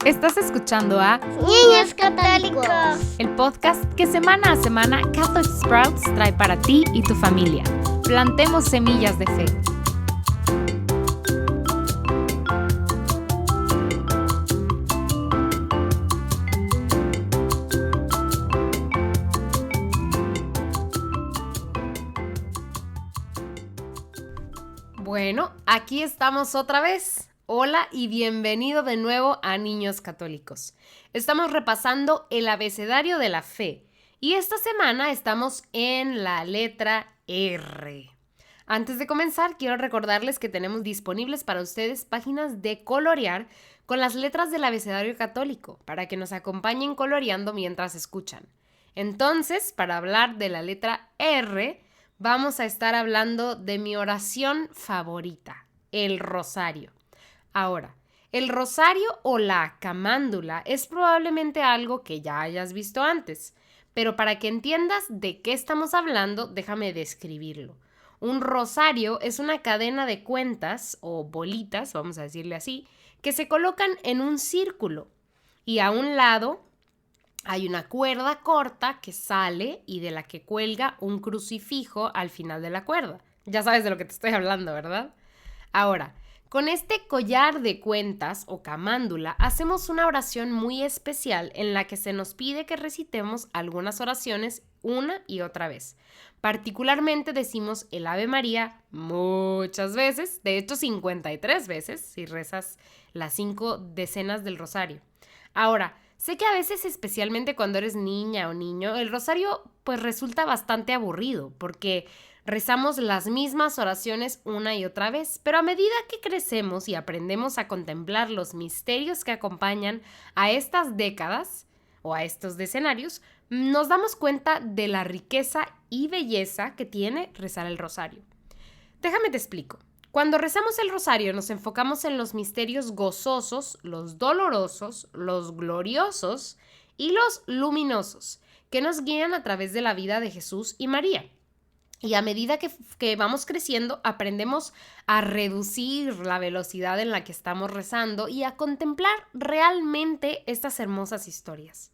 Estás escuchando a Niños Católicos, el podcast que semana a semana Catholic Sprouts trae para ti y tu familia. Plantemos semillas de fe. Bueno, aquí estamos otra vez. Hola y bienvenido de nuevo a Niños Católicos. Estamos repasando el abecedario de la fe y esta semana estamos en la letra R. Antes de comenzar, quiero recordarles que tenemos disponibles para ustedes páginas de colorear con las letras del abecedario católico para que nos acompañen coloreando mientras escuchan. Entonces, para hablar de la letra R, vamos a estar hablando de mi oración favorita, el rosario. Ahora, el rosario o la camándula es probablemente algo que ya hayas visto antes, pero para que entiendas de qué estamos hablando, déjame describirlo. Un rosario es una cadena de cuentas o bolitas, vamos a decirle así, que se colocan en un círculo y a un lado hay una cuerda corta que sale y de la que cuelga un crucifijo al final de la cuerda. Ya sabes de lo que te estoy hablando, ¿verdad? Ahora, con este collar de cuentas o camándula hacemos una oración muy especial en la que se nos pide que recitemos algunas oraciones una y otra vez. Particularmente decimos el Ave María muchas veces, de hecho 53 veces si rezas las 5 decenas del rosario. Ahora, sé que a veces, especialmente cuando eres niña o niño, el rosario pues resulta bastante aburrido porque rezamos las mismas oraciones una y otra vez, pero a medida que crecemos y aprendemos a contemplar los misterios que acompañan a estas décadas o a estos decenarios, nos damos cuenta de la riqueza y belleza que tiene rezar el rosario. Déjame te explico. Cuando rezamos el rosario nos enfocamos en los misterios gozosos, los dolorosos, los gloriosos y los luminosos que nos guían a través de la vida de Jesús y María. Y a medida que vamos creciendo, aprendemos a reducir la velocidad en la que estamos rezando y a contemplar realmente estas hermosas historias.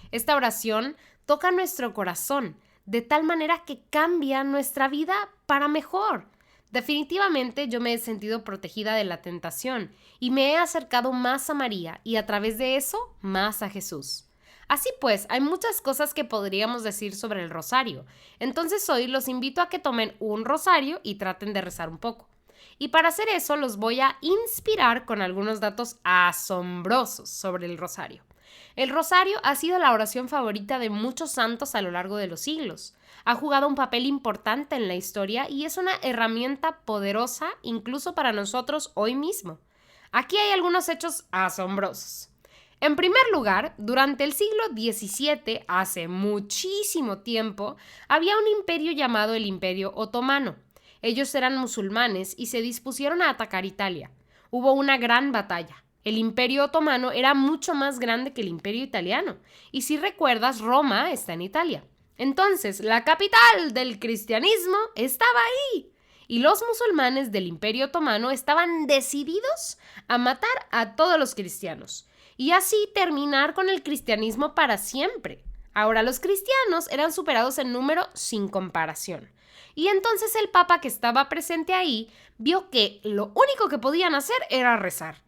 Esta oración toca nuestro corazón de tal manera que cambia nuestra vida para mejor. Definitivamente yo me he sentido protegida de la tentación y me he acercado más a María y a través de eso más a Jesús. Así pues, hay muchas cosas que podríamos decir sobre el rosario. Entonces hoy los invito a que tomen un rosario y traten de rezar un poco. Y para hacer eso los voy a inspirar con algunos datos asombrosos sobre el rosario. El rosario ha sido la oración favorita de muchos santos a lo largo de los siglos. Ha jugado un papel importante en la historia y es una herramienta poderosa incluso para nosotros hoy mismo. Aquí hay algunos hechos asombrosos. En primer lugar, durante el siglo XVII, hace muchísimo tiempo, había un imperio llamado el Imperio Otomano. Ellos eran musulmanes y se dispusieron a atacar Italia. Hubo una gran batalla. El Imperio Otomano era mucho más grande que el Imperio Italiano. Y si recuerdas, Roma está en Italia. Entonces, la capital del cristianismo estaba ahí. Y los musulmanes del Imperio Otomano estaban decididos a matar a todos los cristianos. Y así terminar con el cristianismo para siempre. Ahora, los cristianos eran superados en número sin comparación. Y entonces el papa que estaba presente ahí vio que lo único que podían hacer era rezar.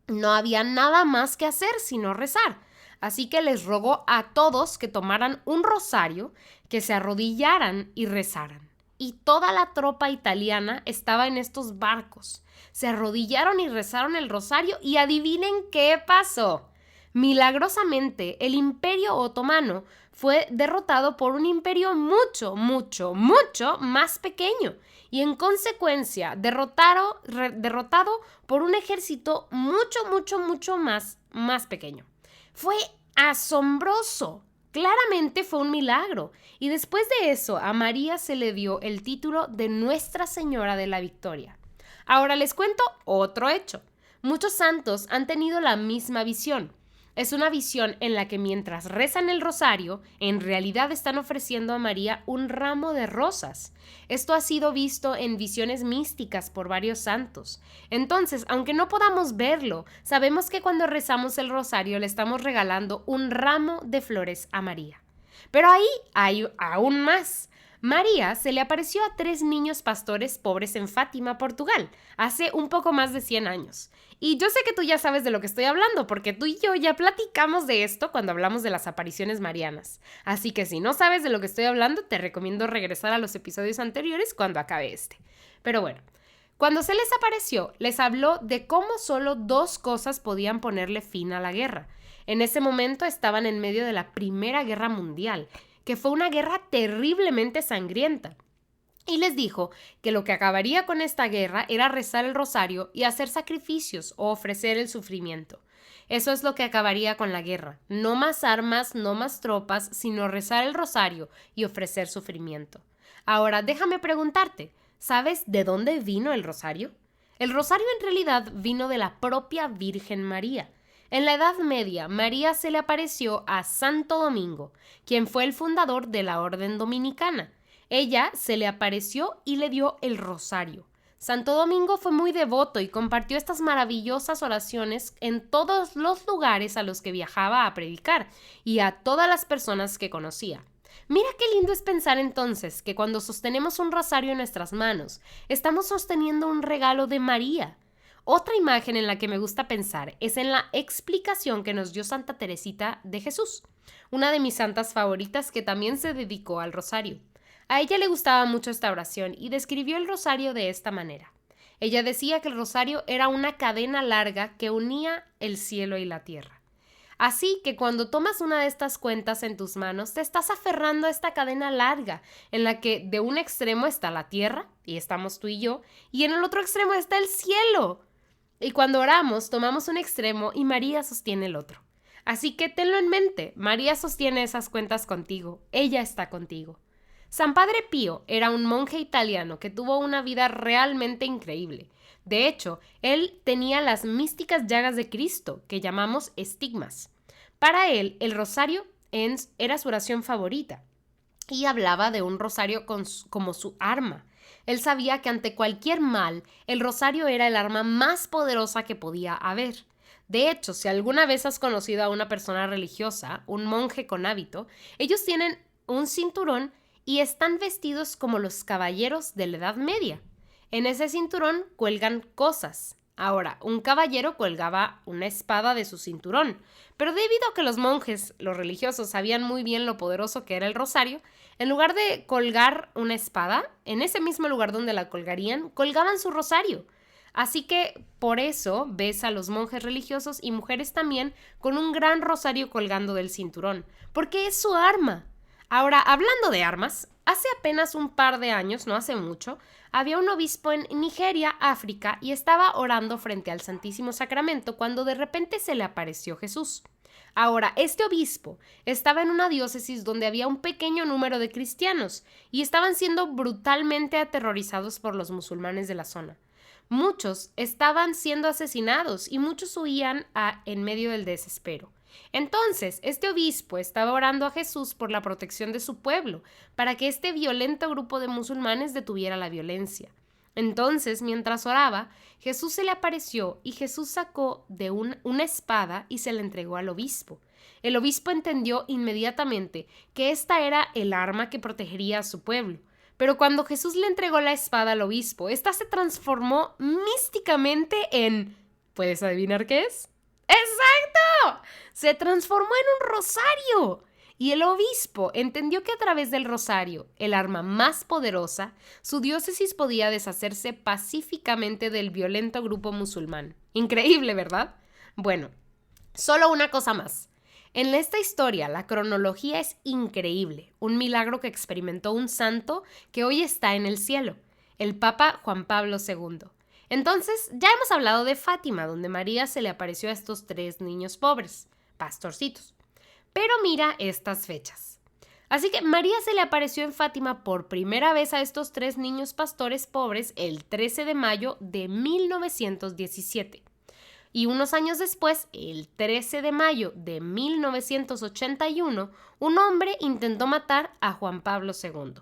No había nada más que hacer sino rezar. Así que les rogó a todos que tomaran un rosario, que se arrodillaran y rezaran. Y toda la tropa italiana estaba en estos barcos. Se arrodillaron y rezaron el rosario y adivinen qué pasó. Milagrosamente, el Imperio Otomano fue derrotado por un imperio mucho más pequeño y en consecuencia derrotado por un ejército mucho más pequeño. Fue asombroso. Claramente fue un milagro. Y después de eso, a María se le dio el título de Nuestra Señora de la Victoria. Ahora les cuento otro hecho. Muchos santos han tenido la misma visión. Es una visión en la que mientras rezan el rosario, en realidad están ofreciendo a María un ramo de rosas. Esto ha sido visto en visiones místicas por varios santos. Entonces, aunque no podamos verlo, sabemos que cuando rezamos el rosario le estamos regalando un ramo de flores a María. Pero ahí hay aún más. María se le apareció a 3 niños pastores pobres en Fátima, Portugal, hace un poco más de 100 años. Y yo sé que tú ya sabes de lo que estoy hablando, porque tú y yo ya platicamos de esto cuando hablamos de las apariciones marianas. Así que si no sabes de lo que estoy hablando, te recomiendo regresar a los episodios anteriores cuando acabe este. Pero bueno, cuando se les apareció, les habló de cómo solo 2 cosas podían ponerle fin a la guerra. En ese momento estaban en medio de la Primera Guerra Mundial, que fue una guerra terriblemente sangrienta. Y les dijo que lo que acabaría con esta guerra era rezar el rosario y hacer sacrificios o ofrecer el sufrimiento. Eso es lo que acabaría con la guerra. No más armas, no más tropas, sino rezar el rosario y ofrecer sufrimiento. Ahora, déjame preguntarte, ¿sabes de dónde vino el rosario? El rosario en realidad vino de la propia Virgen María. En la Edad Media, María se le apareció a Santo Domingo, quien fue el fundador de la Orden Dominicana. Ella se le apareció y le dio el rosario. Santo Domingo fue muy devoto y compartió estas maravillosas oraciones en todos los lugares a los que viajaba a predicar y a todas las personas que conocía. Mira qué lindo es pensar entonces que cuando sostenemos un rosario en nuestras manos, estamos sosteniendo un regalo de María. Otra imagen en la que me gusta pensar es en la explicación que nos dio Santa Teresita de Jesús, una de mis santas favoritas que también se dedicó al rosario. A ella le gustaba mucho esta oración y describió el rosario de esta manera. Ella decía que el rosario era una cadena larga que unía el cielo y la tierra. Así que cuando tomas una de estas cuentas en tus manos, te estás aferrando a esta cadena larga, en la que de un extremo está la tierra, y estamos tú y yo, y en el otro extremo está el cielo. Y cuando oramos, tomamos un extremo y María sostiene el otro. Así que tenlo en mente, María sostiene esas cuentas contigo, ella está contigo. San Padre Pío era un monje italiano que tuvo una vida realmente increíble. De hecho, él tenía las místicas llagas de Cristo, que llamamos estigmas. Para él, el rosario era su oración favorita y hablaba de un rosario como su arma. Él sabía que ante cualquier mal, el rosario era el arma más poderosa que podía haber. De hecho, si alguna vez has conocido a una persona religiosa, un monje con hábito, ellos tienen un cinturón y están vestidos como los caballeros de la Edad Media. En ese cinturón cuelgan cosas. Ahora, un caballero colgaba una espada de su cinturón, pero debido a que los monjes, los religiosos, sabían muy bien lo poderoso que era el rosario, en lugar de colgar una espada, en ese mismo lugar donde la colgarían, colgaban su rosario. Así que por eso ves a los monjes religiosos y mujeres también con un gran rosario colgando del cinturón, porque es su arma. Ahora, hablando de armas, hace apenas un par de años, no hace mucho, había un obispo en Nigeria, África, y estaba orando frente al Santísimo Sacramento cuando de repente se le apareció Jesús. Ahora, este obispo estaba en una diócesis donde había un pequeño número de cristianos y estaban siendo brutalmente aterrorizados por los musulmanes de la zona. Muchos estaban siendo asesinados y muchos huían en medio del desespero. Entonces, este obispo estaba orando a Jesús por la protección de su pueblo, para que este violento grupo de musulmanes detuviera la violencia. Entonces, mientras oraba, Jesús se le apareció y Jesús sacó de una espada y se la entregó al obispo. El obispo entendió inmediatamente que esta era el arma que protegería a su pueblo. Pero cuando Jesús le entregó la espada al obispo, esta se transformó místicamente en... ¿Puedes adivinar qué es? ¡Exacto! Se transformó en un rosario. Y el obispo entendió que a través del rosario, el arma más poderosa, su diócesis podía deshacerse pacíficamente del violento grupo musulmán. Increíble, ¿verdad? Bueno, solo una cosa más. En esta historia, la cronología es increíble, un milagro que experimentó un santo que hoy está en el cielo, el Papa Juan Pablo II. Entonces, ya hemos hablado de Fátima, donde María se le apareció a estos 3 niños pobres, pastorcitos. Pero mira estas fechas. Así que María se le apareció en Fátima por primera vez a estos 3 niños pastores pobres el 13 de mayo de 1917. Y unos años después, el 13 de mayo de 1981, un hombre intentó matar a Juan Pablo II.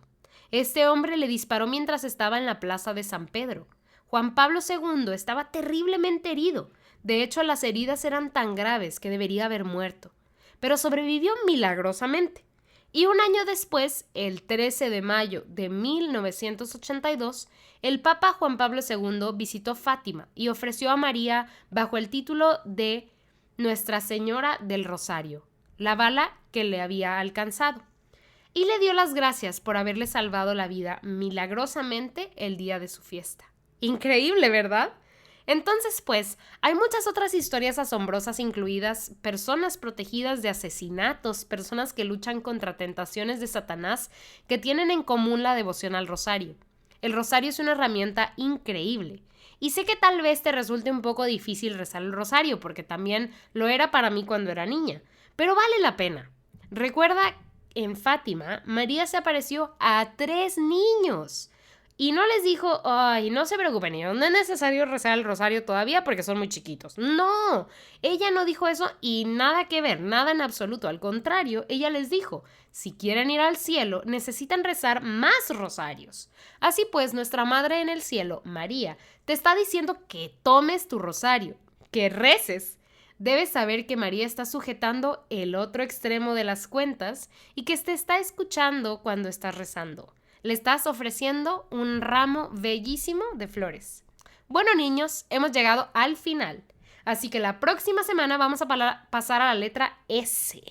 Este hombre le disparó mientras estaba en la plaza de San Pedro. Juan Pablo II estaba terriblemente herido. De hecho, las heridas eran tan graves que debería haber muerto. Pero sobrevivió milagrosamente. Y un año después, el 13 de mayo de 1982, el Papa Juan Pablo II visitó Fátima y ofreció a María bajo el título de Nuestra Señora del Rosario, la bala que le había alcanzado, y le dio las gracias por haberle salvado la vida milagrosamente el día de su fiesta. Increíble, ¿verdad? Entonces, pues, hay muchas otras historias asombrosas, incluidas personas protegidas de asesinatos, personas que luchan contra tentaciones de Satanás, que tienen en común la devoción al rosario. El rosario es una herramienta increíble. Y sé que tal vez te resulte un poco difícil rezar el rosario, porque también lo era para mí cuando era niña, pero vale la pena. Recuerda, en Fátima, María se apareció a 3 niños. Y no les dijo, ay, no se preocupen, no es necesario rezar el rosario todavía porque son muy chiquitos. No, ella no dijo eso y nada que ver, nada en absoluto. Al contrario, ella les dijo, si quieren ir al cielo, necesitan rezar más rosarios. Así pues, nuestra Madre en el cielo, María, te está diciendo que tomes tu rosario, que reces. Debes saber que María está sujetando el otro extremo de las cuentas y que te está escuchando cuando estás rezando. Le estás ofreciendo un ramo bellísimo de flores. Bueno, niños, hemos llegado al final. Así que la próxima semana vamos a pasar a la letra S.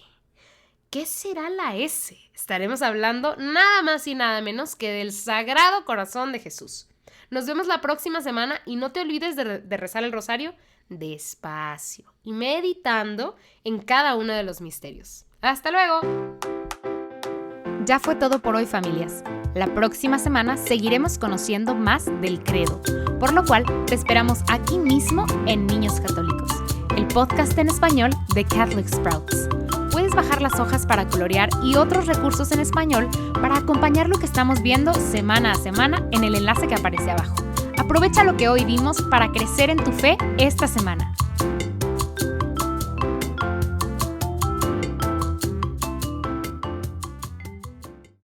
¿Qué será la S? Estaremos hablando nada más y nada menos que del Sagrado Corazón de Jesús. Nos vemos la próxima semana y no te olvides de rezar el rosario despacio y meditando en cada uno de los misterios. ¡Hasta luego! Ya fue todo por hoy, familias. La próxima semana seguiremos conociendo más del credo, por lo cual te esperamos aquí mismo en Niños Católicos, el podcast en español de Catholic Sprouts. Puedes bajar las hojas para colorear y otros recursos en español para acompañar lo que estamos viendo semana a semana en el enlace que aparece abajo. Aprovecha lo que hoy vimos para crecer en tu fe esta semana.